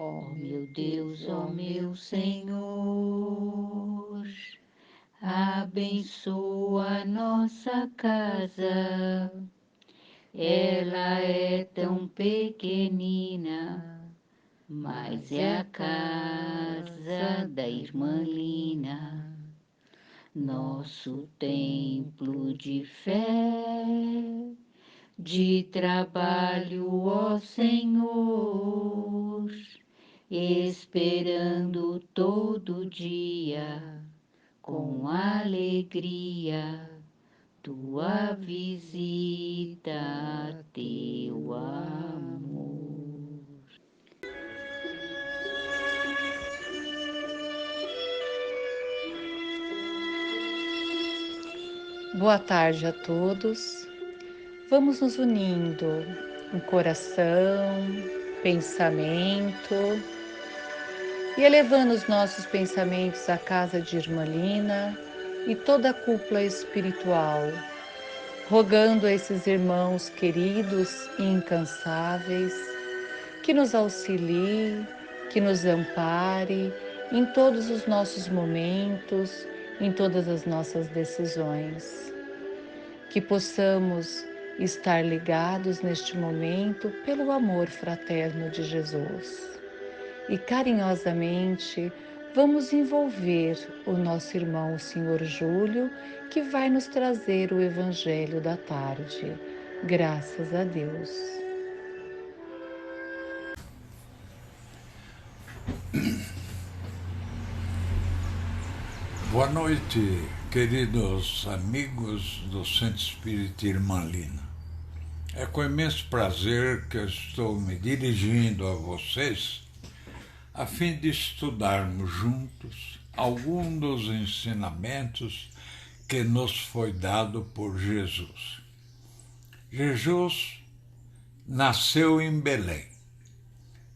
Ó meu Deus, ó meu Senhor, abençoa nossa casa. Ela é tão pequenina, mas é a casa da irmã Lina, nosso templo de fé, de trabalho, ó Senhor, esperando todo dia, com alegria, tua visita, teu amor. Boa tarde a todos. Vamos nos unindo em coração, pensamento e elevando os nossos pensamentos à casa de Irmã Lina e toda a cúpula espiritual, rogando a esses irmãos queridos e incansáveis que nos auxilie, que nos ampare em todos os nossos momentos, em todas as nossas decisões. Que possamos estar ligados neste momento pelo amor fraterno de Jesus. E carinhosamente vamos envolver o nosso irmão, o Senhor Júlio, que vai nos trazer o Evangelho da tarde. Graças a Deus. Boa noite, queridos amigos do Centro Espírita Irmã Lina. É com imenso prazer que eu estou me dirigindo a vocês a fim de estudarmos juntos algum dos ensinamentos que nos foi dado por Jesus. Jesus nasceu em Belém,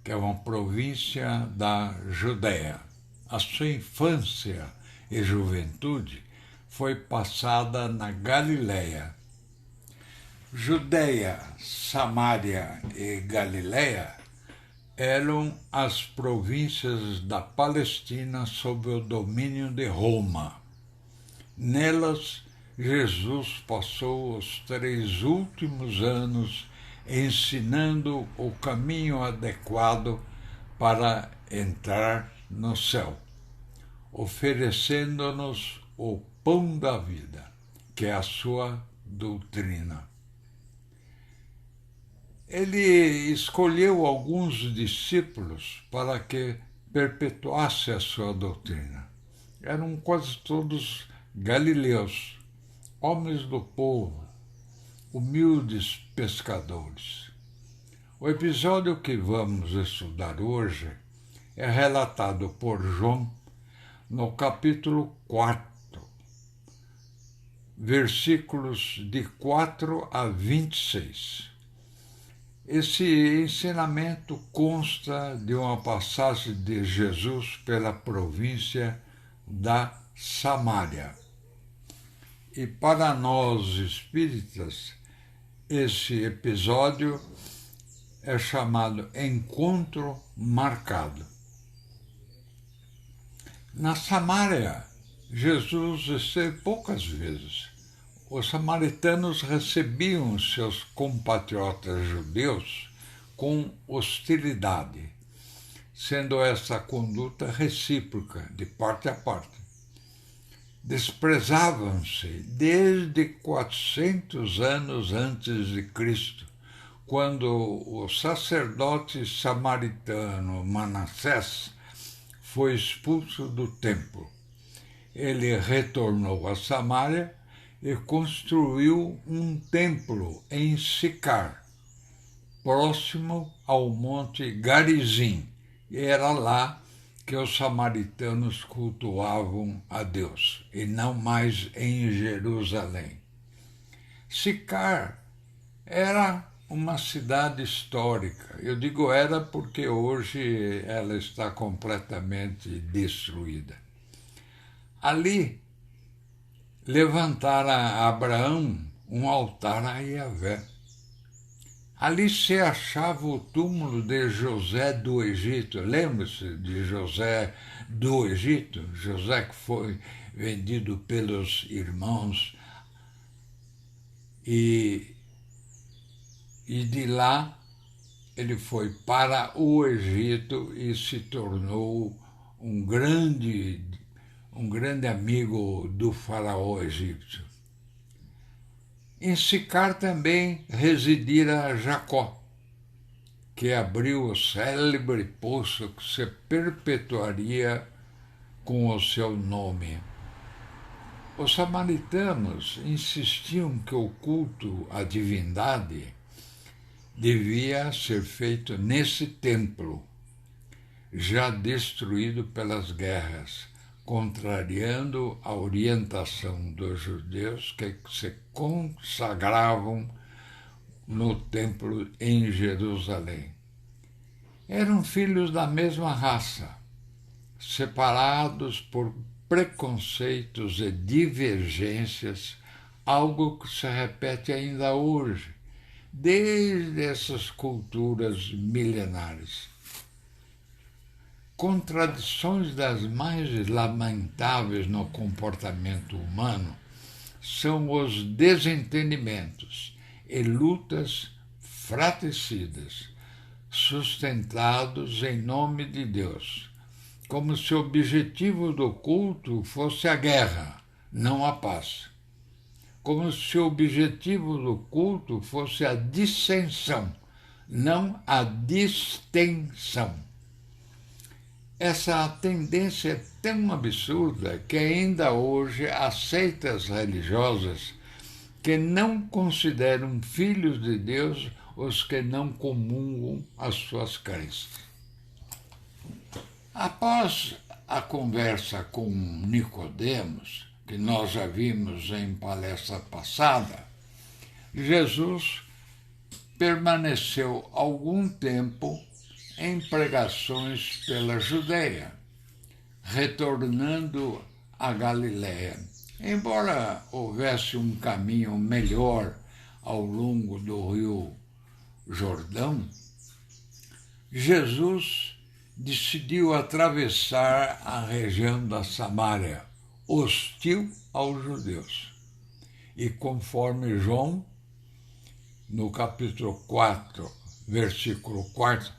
que é uma província da Judéia. A sua infância e juventude foi passada na Galileia. Judéia, Samária e Galileia eram as províncias da Palestina sob o domínio de Roma. Nelas, Jesus passou os 3 últimos anos ensinando o caminho adequado para entrar no céu, oferecendo-nos o pão da vida, que é a sua doutrina. Ele escolheu alguns discípulos para que perpetuasse a sua doutrina. Eram quase todos galileus, homens do povo, humildes pescadores. O episódio que vamos estudar hoje é relatado por João no capítulo 4, versículos de 4 a 26. Esse ensinamento consta de uma passagem de Jesus pela província da Samária. E para nós espíritas, esse episódio é chamado Encontro Marcado. Na Samária, Jesus esteve poucas vezes. Os samaritanos recebiam seus compatriotas judeus com hostilidade, sendo essa conduta recíproca, de parte a parte. Desprezavam-se desde 400 anos antes de Cristo, quando o sacerdote samaritano Manassés foi expulso do templo. Ele retornou a Samária e construiu um templo em Sicar, próximo ao monte Garizim. E era lá que os samaritanos cultuavam a Deus, e não mais em Jerusalém. Sicar era uma cidade histórica. Eu digo era porque hoje ela está completamente destruída. Ali levantara Abraão um altar a Yahvé. Ali se achava o túmulo de José do Egito. Lembra-se de José do Egito? José que foi vendido pelos irmãos e de lá ele foi para o Egito e se tornou um grande amigo do faraó egípcio. Em Sicar também residira Jacó, que abriu o célebre poço que se perpetuaria com o seu nome. Os samaritanos insistiam que o culto à divindade devia ser feito nesse templo, já destruído pelas guerras, contrariando a orientação dos judeus que se consagravam no templo em Jerusalém. Eram filhos da mesma raça, separados por preconceitos e divergências, algo que se repete ainda hoje, desde essas culturas milenares. Contradições das mais lamentáveis no comportamento humano são os desentendimentos e lutas fratricidas, sustentados em nome de Deus, como se o objetivo do culto fosse a guerra, não a paz. Como se o objetivo do culto fosse a dissensão, não a distensão. Essa tendência é tão absurda que ainda hoje há seitas religiosas que não consideram filhos de Deus os que não comungam as suas crenças. Após a conversa com Nicodemos, que nós já vimos em palestra passada, Jesus permaneceu algum tempo em pregações pela Judeia, retornando a Galiléia. Embora houvesse um caminho melhor ao longo do rio Jordão, Jesus decidiu atravessar a região da Samária, hostil aos judeus. E conforme João, no capítulo 4, versículo 4,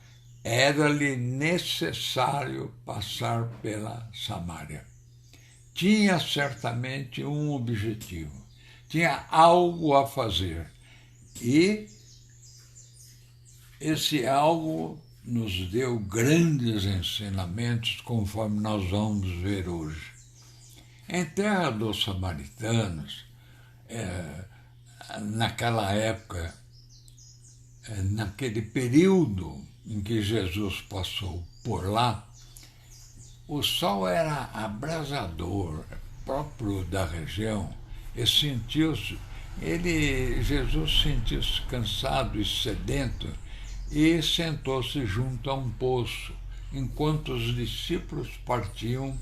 era-lhe necessário passar pela Samária. Tinha certamente um objetivo, tinha algo a fazer. E esse algo nos deu grandes ensinamentos, conforme nós vamos ver hoje. Em terra dos samaritanos, naquela época, naquele período em que Jesus passou por lá, o sol era abrasador, próprio da região, e Jesus sentiu-se cansado e sedento e sentou-se junto a um poço, enquanto os discípulos partiam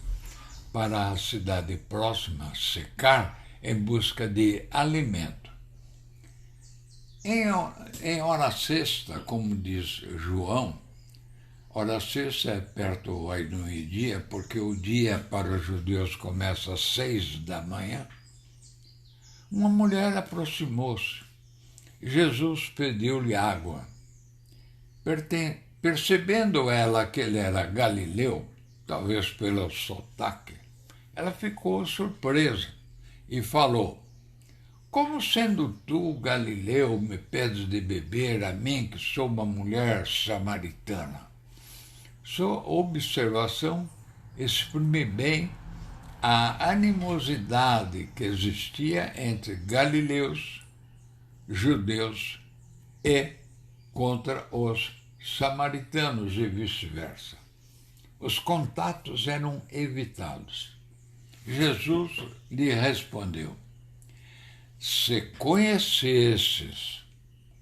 para a cidade próxima, Sicar, em busca de alimento. Em hora sexta, como diz João, hora sexta é perto aí do meio-dia, porque o dia para os judeus começa às 6 da manhã, uma mulher aproximou-se. Jesus pediu-lhe água. Percebendo ela que ele era galileu, talvez pelo sotaque, ela ficou surpresa e falou: como sendo tu, galileu, me pedes de beber a mim, que sou uma mulher samaritana? Sua observação exprime bem a animosidade que existia entre galileus, judeus e contra os samaritanos e vice-versa. Os contatos eram evitados. Jesus lhe respondeu: se conhecesses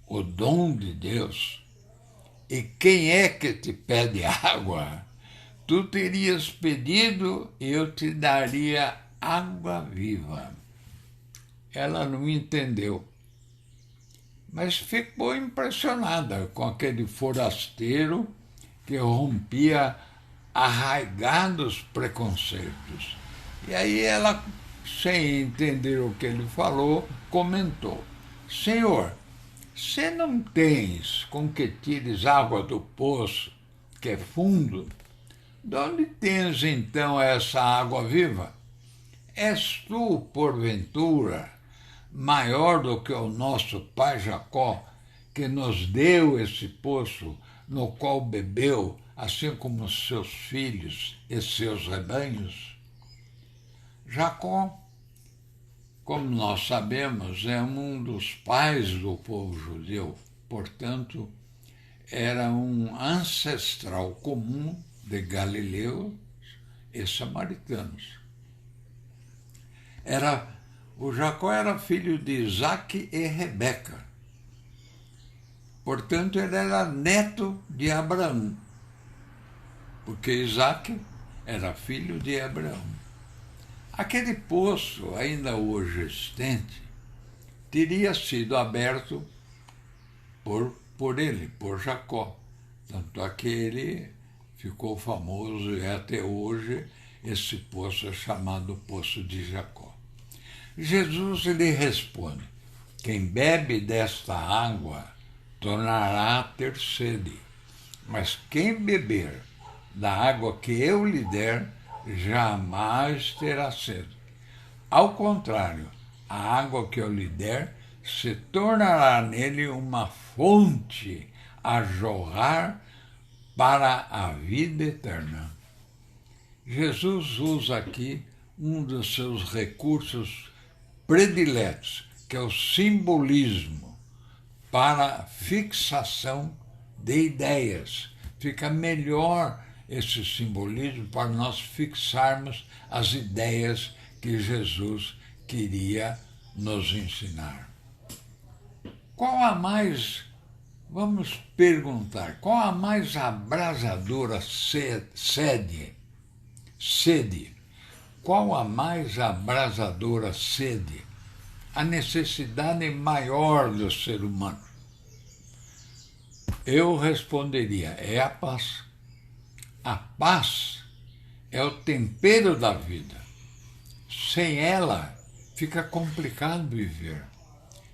o dom de Deus e quem é que te pede água, tu terias pedido e eu te daria água viva. Ela não entendeu. mas ficou impressionada com aquele forasteiro que rompia arraigados preconceitos. E aí ela, sem entender o que ele falou, comentou: Senhor, se não tens com que tires água do poço, que é fundo, de onde tens então essa água viva? És tu, porventura, maior do que o nosso pai Jacó, que nos deu esse poço, no qual bebeu, assim como seus filhos e seus rebanhos? Jacó, como nós sabemos, é um dos pais do povo judeu, portanto, era um ancestral comum de galileus e samaritanos. O Jacó era filho de Isaque e Rebeca. Portanto, ele era neto de Abraão, porque Isaque era filho de Abraão. Aquele poço, ainda hoje existente, teria sido aberto por ele, por Jacó. Tanto é que ele ficou famoso e até hoje esse poço é chamado Poço de Jacó. Jesus lhe responde: quem bebe desta água tornará a ter sede, mas quem beber da água que eu lhe der jamais terá sede. Ao contrário, a água que eu lhe der se tornará nele uma fonte a jorrar para a vida eterna. Jesus usa aqui um dos seus recursos prediletos, que é o simbolismo, para fixação de ideias. Fica melhor esse simbolismo para nós fixarmos as ideias que Jesus queria nos ensinar. Vamos perguntar, qual a mais abrasadora sede? Qual a mais abrasadora sede? A necessidade maior do ser humano? Eu responderia, é a paz. A paz é o tempero da vida. Sem ela, fica complicado viver.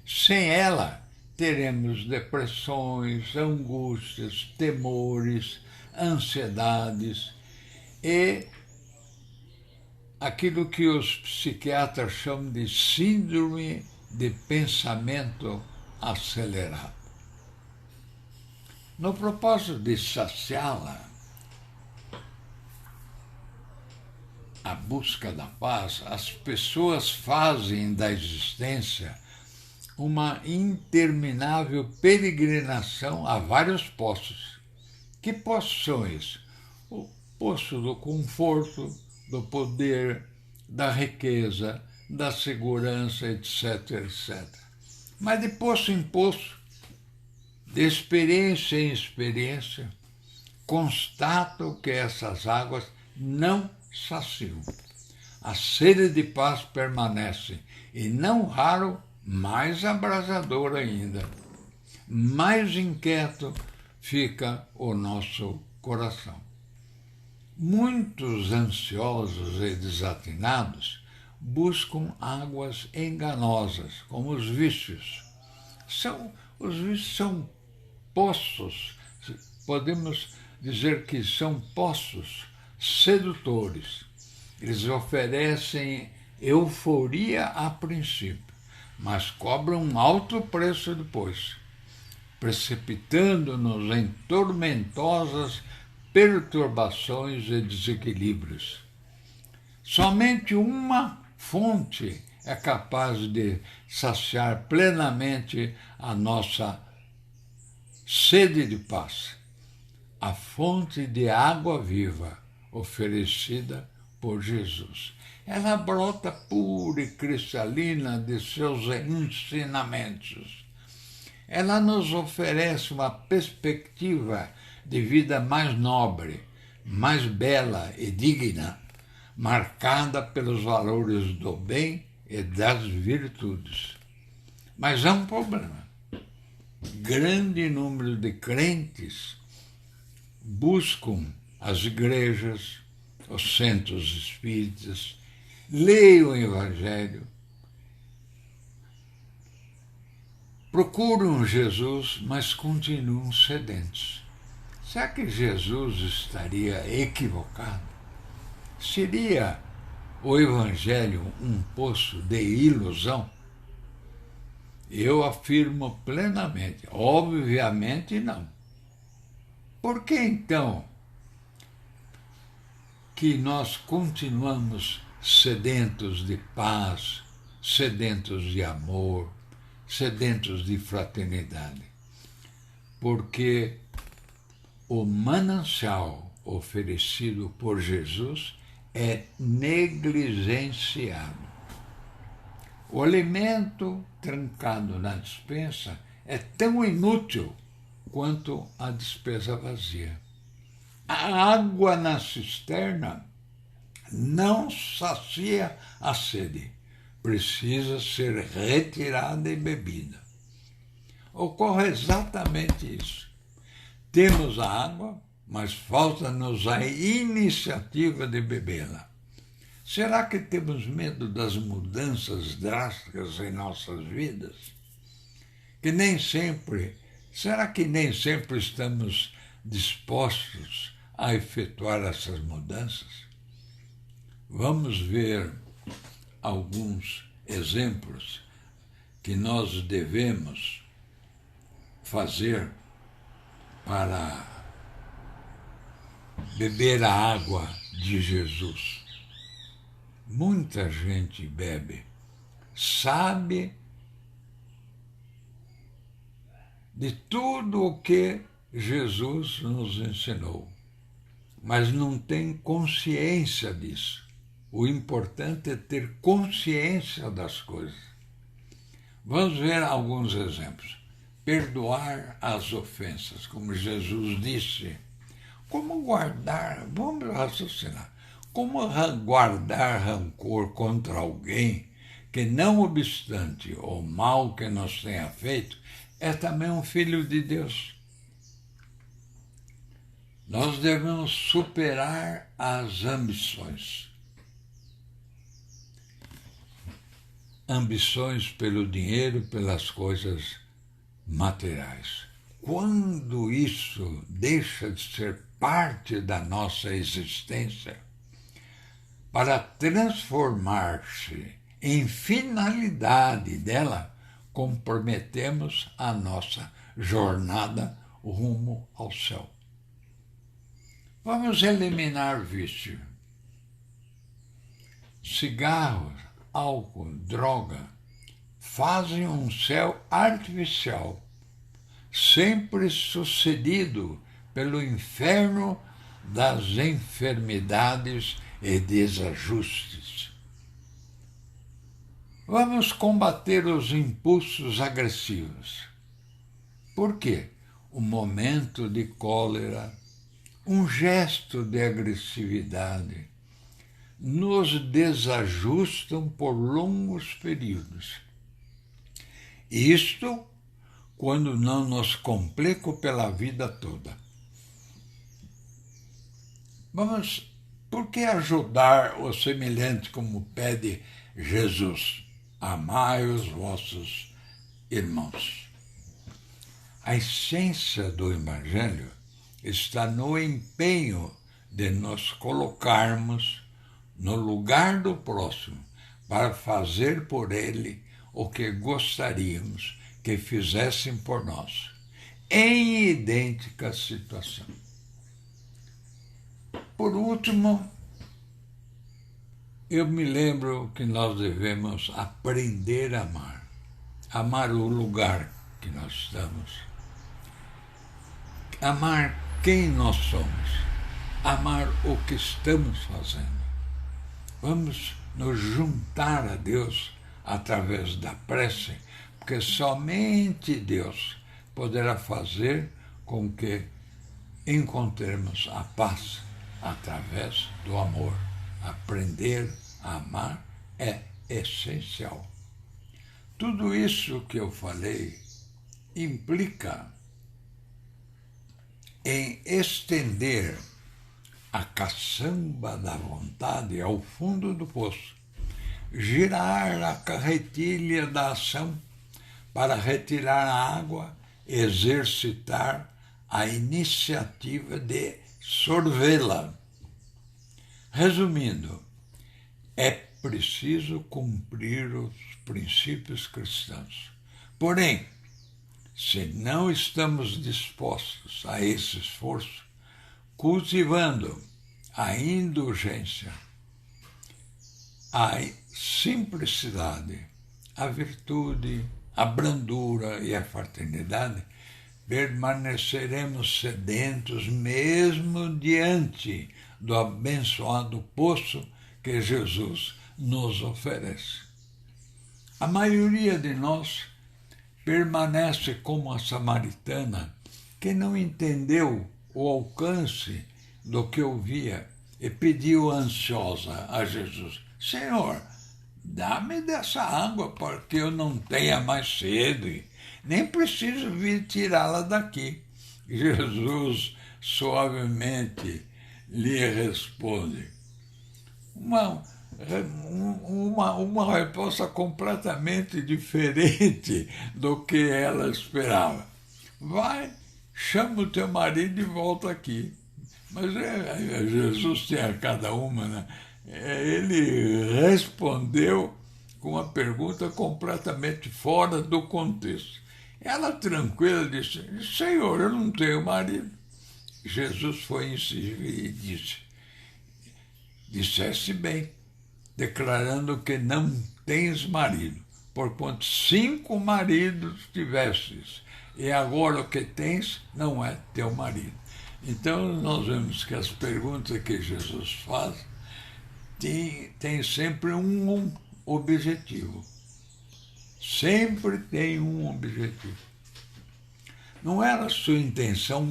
Sem ela, teremos depressões, angústias, temores, ansiedades e aquilo que os psiquiatras chamam de síndrome de pensamento acelerado. No propósito de saciá-la, a busca da paz, as pessoas fazem da existência uma interminável peregrinação a vários poços. Que poços são esses? O poço do conforto, do poder, da riqueza, da segurança, etc., etc. Mas de poço em poço, de experiência em experiência, constato que essas águas não saciam. A sede de paz permanece, e não raro, mais abrasador ainda. Mais inquieto fica o nosso coração. Muitos ansiosos e desatinados buscam águas enganosas, como os vícios. Os vícios são poços, podemos dizer que são poços sedutores. Eles oferecem euforia a princípio, mas cobram um alto preço depois, precipitando-nos em tormentosas perturbações e desequilíbrios. Somente uma fonte é capaz de saciar plenamente a nossa sede de paz: a fonte de água viva oferecida por Jesus. Ela brota pura e cristalina de seus ensinamentos. Ela nos oferece uma perspectiva de vida mais nobre, mais bela e digna, marcada pelos valores do bem e das virtudes. Mas há um problema. grande número de crentes buscam as igrejas, os centros espíritas, leiam o Evangelho, procuram Jesus, mas continuam sedentos. Será que Jesus estaria equivocado? Seria o Evangelho um poço de ilusão? Eu afirmo plenamente, obviamente não. Por que então que nós continuamos sedentos de paz, sedentos de amor, sedentos de fraternidade? Porque o manancial oferecido por Jesus é negligenciado. O alimento trancado na despensa é tão inútil quanto a despesa vazia. A água na cisterna não sacia a sede, precisa ser retirada e bebida. Ocorre exatamente isso. Temos a água, mas falta-nos a iniciativa de bebê-la. Será que temos medo das mudanças drásticas em nossas vidas? Será que nem sempre estamos dispostos a efetuar essas mudanças? Vamos ver alguns exemplos que nós devemos fazer para beber a água de Jesus. Muita gente bebe, sabe de tudo o que Jesus nos ensinou, mas não tem consciência disso. O importante é ter consciência das coisas. Vamos ver alguns exemplos. Perdoar as ofensas, como Jesus disse. Como guardar, vamos raciocinar, como guardar rancor contra alguém que, não obstante o mal que nos tenha feito, é também um filho de Deus. Nós devemos superar as ambições. Ambições pelo dinheiro, pelas coisas materiais. Quando isso deixa de ser parte da nossa existência, para transformar-se em finalidade dela, comprometemos a nossa jornada rumo ao céu. Vamos eliminar vício. Cigarros, álcool, droga fazem um céu artificial, sempre sucedido pelo inferno das enfermidades e desajustes. Vamos combater os impulsos agressivos. Por quê? Um momento de cólera, um gesto de agressividade, nos desajustam por longos períodos. Isto quando não nos complico pela vida toda. Por que ajudar o semelhante como pede Jesus? Amai os vossos irmãos. A essência do Evangelho está no empenho de nos colocarmos no lugar do próximo para fazer por ele o que gostaríamos que fizessem por nós, em idêntica situação. Por último, eu me lembro que nós devemos aprender a amar. Amar o lugar que nós estamos. Amar quem nós somos. Amar o que estamos fazendo. Vamos nos juntar a Deus através da prece, porque somente Deus poderá fazer com que encontremos a paz através do amor. Aprender a amar é essencial. Tudo isso que eu falei implica em estender a caçamba da vontade ao fundo do poço, girar a carretilha da ação para retirar a água, exercitar a iniciativa de sorvê-la. Resumindo, é preciso cumprir os princípios cristãos. Porém, se não estamos dispostos a esse esforço, cultivando a indulgência, a simplicidade, a virtude, a brandura e a fraternidade, permaneceremos sedentos mesmo diante do abençoado poço que Jesus nos oferece. A maioria de nós permanece como a samaritana, que não entendeu o alcance do que ouvia e pediu ansiosa a Jesus: Senhor, dá-me dessa água, porque eu não tenha mais sede, nem preciso vir tirá-la daqui. Jesus suavemente lhe responde. Uma resposta completamente diferente do que ela esperava. Vai, chama o teu marido e volta aqui. Mas Jesus tinha cada uma, né? Ele respondeu com uma pergunta completamente fora do contexto. Ela, tranquila, disse: Senhor, eu não tenho marido. Jesus foi insistir e disse: disseste bem, declarando que não tens marido, porquanto 5 maridos tivestes, e agora o que tens não é teu marido. Então, nós vemos que as perguntas que Jesus faz têm sempre um objetivo. Sempre tem um objetivo. Não era sua intenção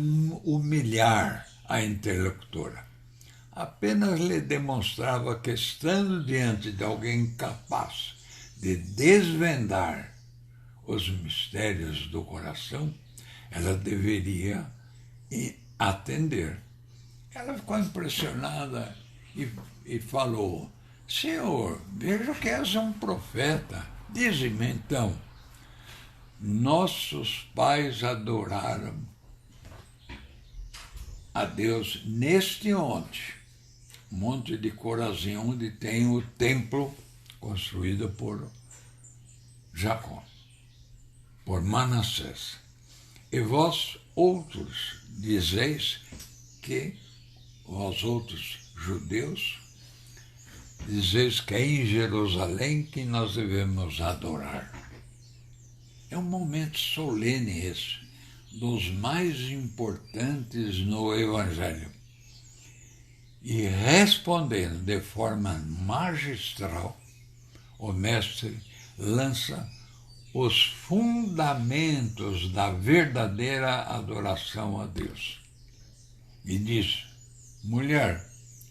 humilhar a interlocutora. Apenas lhe demonstrava que, estando diante de alguém capaz de desvendar os mistérios do coração, ela deveria atender. Ela ficou impressionada e falou: Senhor, vejo que és um profeta. Dize-me então, nossos pais adoraram a Deus neste monte de Corazim, onde tem o templo construído por Jacó, por Manassés. E vós outros dizeis que, vós outros judeus, dizeis que é em Jerusalém que nós devemos adorar. É um momento solene esse, dos mais importantes no Evangelho. E respondendo de forma magistral, o mestre lança os fundamentos da verdadeira adoração a Deus. E diz: mulher,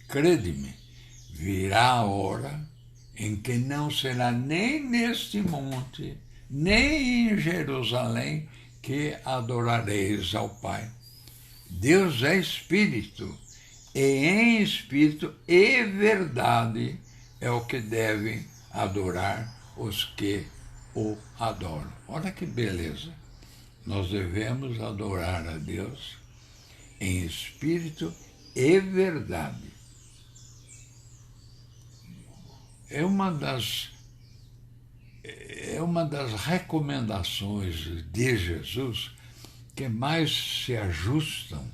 crede-me, virá a hora em que não será nem neste monte, nem em Jerusalém que adorareis ao Pai. Deus é Espírito, e em Espírito e verdade é o que devem adorar os que o adoram. Olha que beleza! Nós devemos adorar a Deus em Espírito e verdade. É uma das recomendações de Jesus que mais se ajustam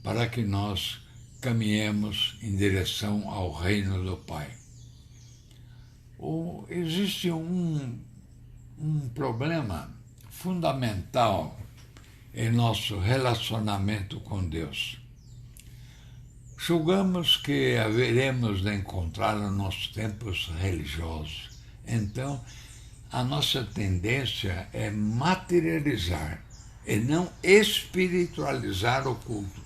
para que nós caminhemos em direção ao reino do Pai. Existe um problema fundamental em nosso relacionamento com Deus. Julgamos que haveremos de encontrá-lo nos tempos religiosos. Então, a nossa tendência é materializar e não espiritualizar o culto,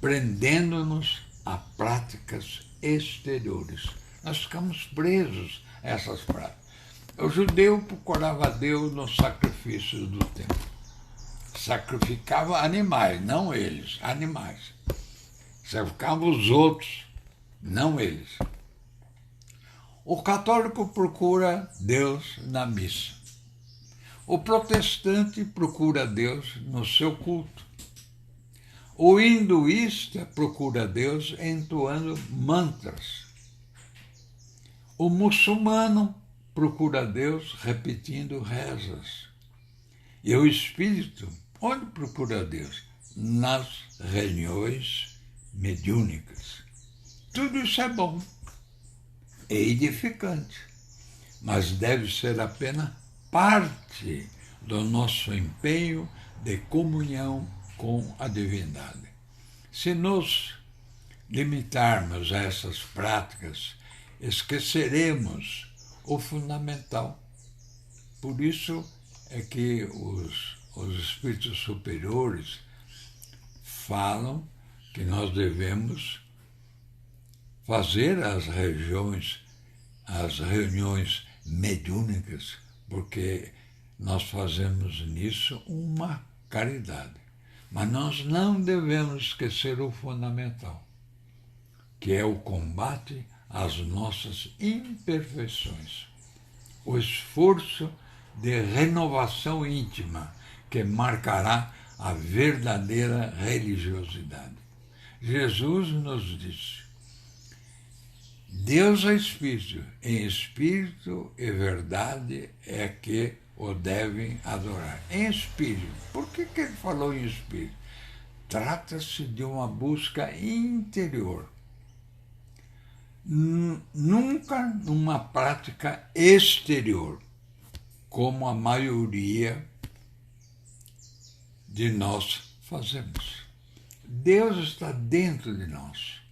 prendendo-nos a práticas exteriores. Nós ficamos presos a essas práticas. O judeu procurava Deus nos sacrifícios do templo. Sacrificava animais, não eles, animais. Sacrificavam os outros, não eles. O católico procura Deus na missa. O protestante procura Deus no seu culto. O hinduísta procura Deus entoando mantras. O muçulmano procura Deus repetindo rezas. E o espírito, onde procura Deus? Nas reuniões mediúnicas. Tudo isso é bom, é edificante, mas deve ser apenas parte do nosso empenho de comunhão com a divindade. Se nos limitarmos a essas práticas, esqueceremos o fundamental. Por isso é que os espíritos superiores falam que nós devemos fazer as reuniões mediúnicas, porque nós fazemos nisso uma caridade. Mas nós não devemos esquecer o fundamental, que é o combate às nossas imperfeições, o esforço de renovação íntima que marcará a verdadeira religiosidade. Jesus nos disse: Deus é Espírito, em Espírito e verdade é que o devem adorar. Em Espírito. Por que ele falou em Espírito? Trata-se de uma busca interior. Nunca numa prática exterior, como a maioria de nós fazemos. Deus está dentro de nós.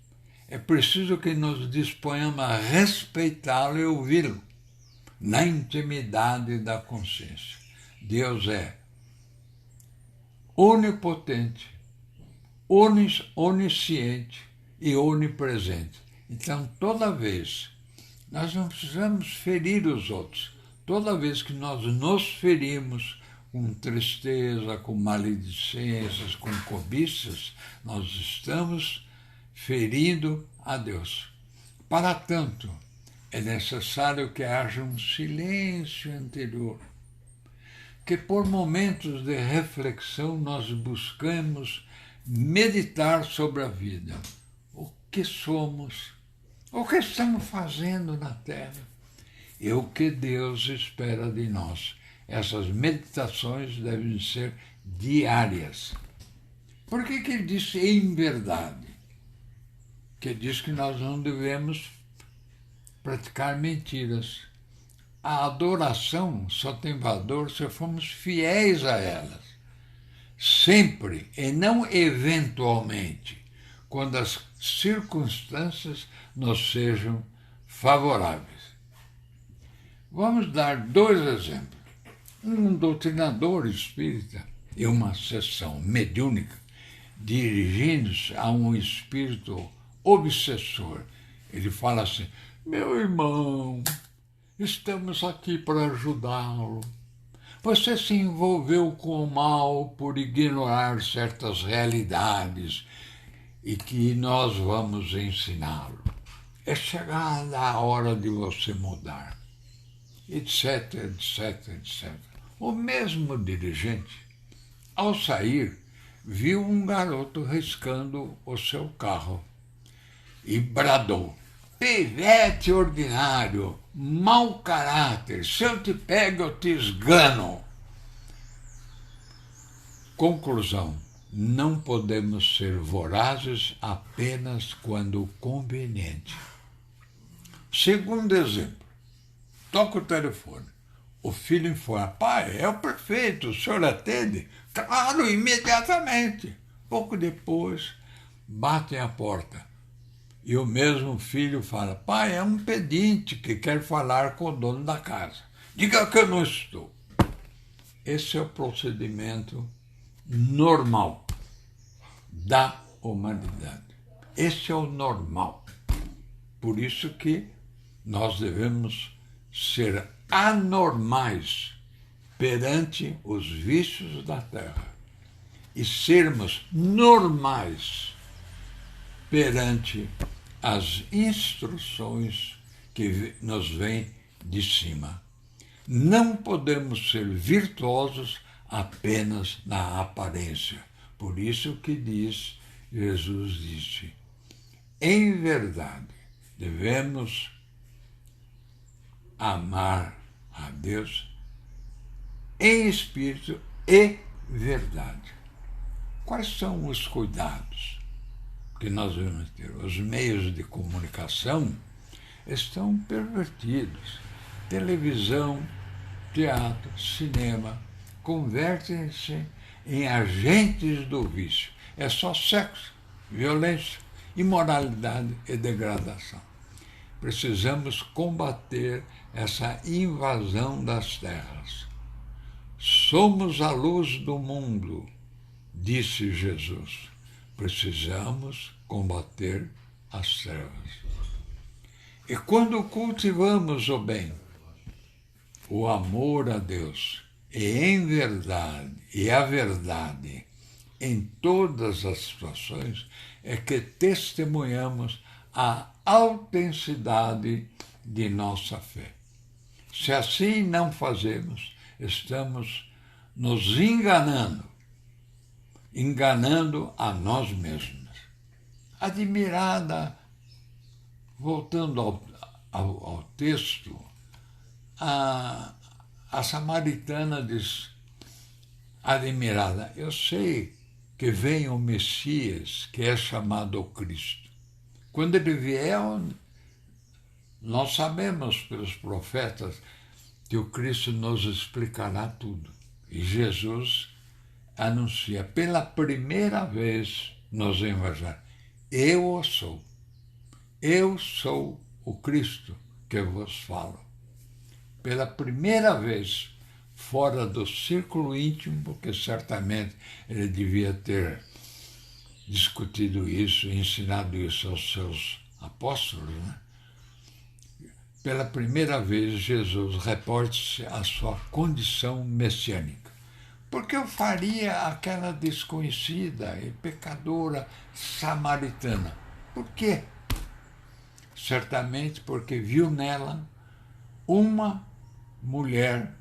É preciso que nos disponhamos a respeitá-lo e ouvi-lo na intimidade da consciência. Deus é onipotente, onisciente e onipresente. Então, toda vez, nós não precisamos ferir os outros. Toda vez que nós nos ferimos com tristeza, com maledicências, com cobiças, nós estamos ferindo a Deus. Para tanto, é necessário que haja um silêncio interior, que por momentos de reflexão nós buscamos meditar sobre a vida. O que somos? O que estamos fazendo na Terra? E o que Deus espera de nós? Essas meditações devem ser diárias. Por que ele disse em verdade? Que diz que nós não devemos praticar mentiras. A adoração só tem valor se formos fiéis a elas. Sempre, e não eventualmente, quando as circunstâncias nos sejam favoráveis. Vamos dar 2 exemplos. Um doutrinador espírita, em uma sessão mediúnica, dirigindo-se a um espírito obsessor, ele fala assim: meu irmão, estamos aqui para ajudá-lo. Você se envolveu com o mal por ignorar certas realidades e que nós vamos ensiná-lo. É chegada a hora de você mudar, etc, etc, etc. O mesmo dirigente, ao sair, viu um garoto riscando o seu carro e bradou: pivete ordinário, mau caráter, se eu te pego, eu te esgano. Conclusão: não podemos ser vorazes apenas quando conveniente. Segundo exemplo, toca o telefone. O filho informa: pai, é o prefeito, o senhor atende? Claro, imediatamente. Pouco depois, batem a porta. E o mesmo filho fala: pai, é um pedinte que quer falar com o dono da casa. Diga que eu não estou. Esse é o procedimento normal da humanidade. Esse é o normal. Por isso que nós devemos ser anormais perante os vícios da terra e sermos normais perante as instruções que nos vêm de cima. Não podemos ser virtuosos apenas na aparência. Por isso que Jesus disse, em verdade, devemos amar a Deus em espírito e verdade. Quais são os cuidados que nós vamos ter? Os meios de comunicação estão pervertidos. Televisão, teatro, cinema convertem-se em agentes do vício. É só sexo, violência, imoralidade e degradação. Precisamos combater essa invasão das terras. Somos a luz do mundo, disse Jesus. Precisamos combater as trevas. E quando cultivamos o bem, o amor a Deus, e a verdade em todas as situações, é que testemunhamos a autenticidade de nossa fé. Se assim não fazemos, estamos nos enganando a nós mesmos. Admirada, voltando ao texto, a samaritana diz, admirada, eu sei que vem o Messias, que é chamado Cristo. Quando ele vier, nós sabemos pelos profetas que o Cristo nos explicará tudo. E Jesus anuncia pela primeira vez nos evangelhos, eu sou o Cristo que vos falo. Pela primeira vez, fora do círculo íntimo, porque certamente ele devia ter discutido isso, ensinado isso aos seus apóstolos, né? Pela primeira vez, Jesus reporta-se à sua condição messiânica. Porque eu faria aquela desconhecida e pecadora samaritana? Por quê? Certamente porque viu nela uma mulher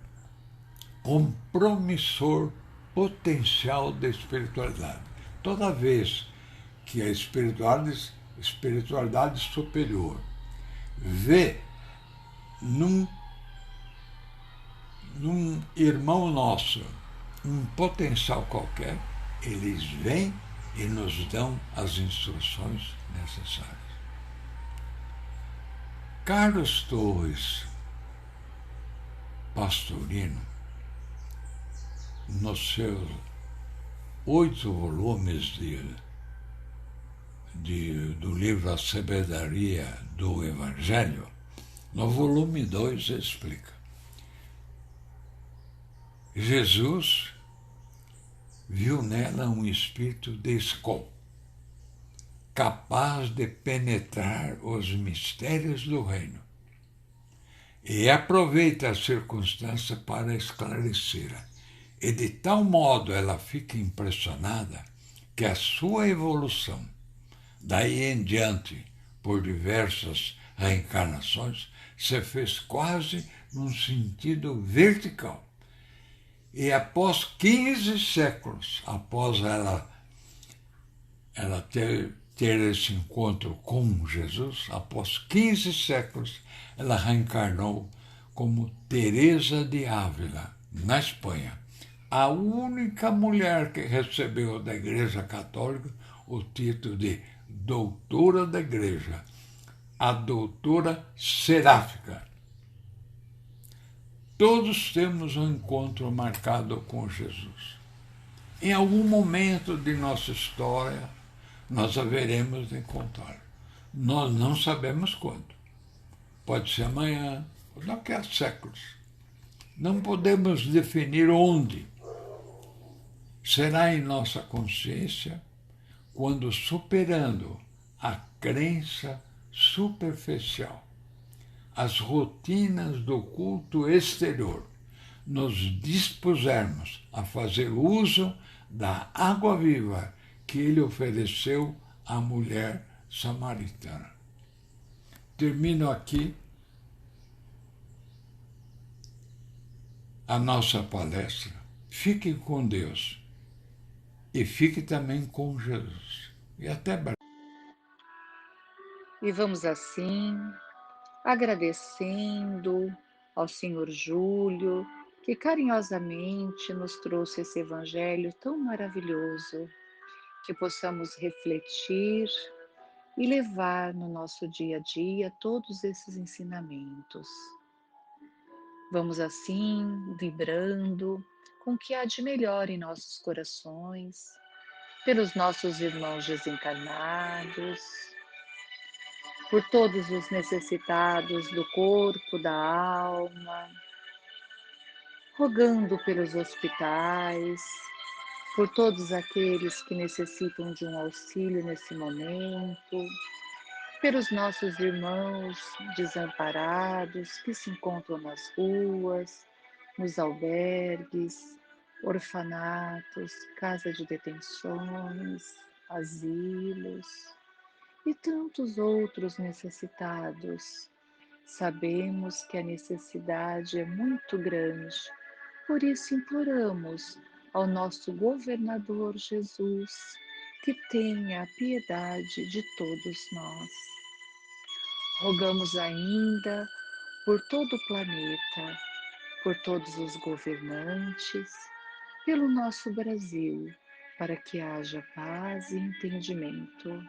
com promissor potencial de espiritualidade. Toda vez que a espiritualidade superior vê num irmão nosso um potencial qualquer, eles vêm e nos dão as instruções necessárias. Carlos Torres Pastorino, nos seus 8 volumes do livro A Sabedoria do Evangelho, no volume 2 explica. Jesus viu nela um espírito de escola, capaz de penetrar os mistérios do reino, e aproveita a circunstância para esclarecê-la. E de tal modo ela fica impressionada que a sua evolução, daí em diante, por diversas reencarnações, se fez quase num sentido vertical. E após 15 séculos, após ela ter esse encontro com Jesus, após 15 séculos, ela reencarnou como Teresa de Ávila, na Espanha, a única mulher que recebeu da Igreja Católica o título de doutora da Igreja, a doutora seráfica. Todos temos um encontro marcado com Jesus. Em algum momento de nossa história, nós haveremos de encontrar. Nós não sabemos quando. Pode ser amanhã, ou daqui a séculos. Não podemos definir onde. Será em nossa consciência quando, superando a crença superficial, as rotinas do culto exterior, nos dispusermos a fazer uso da água viva que ele ofereceu à mulher samaritana. Termino aqui a nossa palestra. Fiquem com Deus e fique também com Jesus. E até breve. E vamos assim, agradecendo ao Senhor Júlio, que carinhosamente nos trouxe esse evangelho tão maravilhoso, que possamos refletir e levar no nosso dia a dia todos esses ensinamentos. Vamos assim, vibrando com o que há de melhor em nossos corações, pelos nossos irmãos desencarnados, por todos os necessitados do corpo, da alma, rogando pelos hospitais, por todos aqueles que necessitam de um auxílio nesse momento, pelos nossos irmãos desamparados que se encontram nas ruas, nos albergues, orfanatos, casa de detenções, asilos e tantos outros necessitados. Sabemos que a necessidade é muito grande, por isso imploramos ao nosso governador Jesus que tenha a piedade de todos nós. Rogamos ainda por todo o planeta, por todos os governantes, pelo nosso Brasil, para que haja paz e entendimento.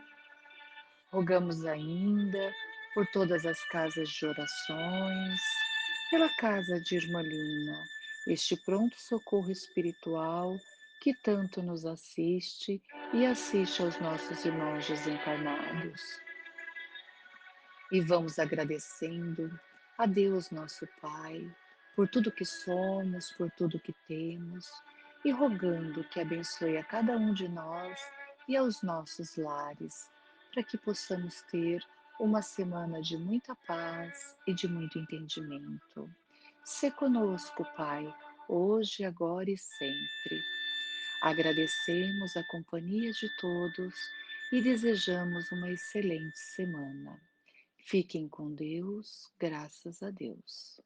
Rogamos ainda por todas as casas de orações, pela casa de Irmã Lina, este pronto socorro espiritual que tanto nos assiste e assiste aos nossos irmãos desencarnados. E vamos agradecendo a Deus, nosso Pai, por tudo que somos, por tudo que temos, e rogando que abençoe a cada um de nós e aos nossos lares, para que possamos ter uma semana de muita paz e de muito entendimento. Se conosco, Pai, hoje, agora e sempre. Agradecemos a companhia de todos e desejamos uma excelente semana. Fiquem com Deus, graças a Deus.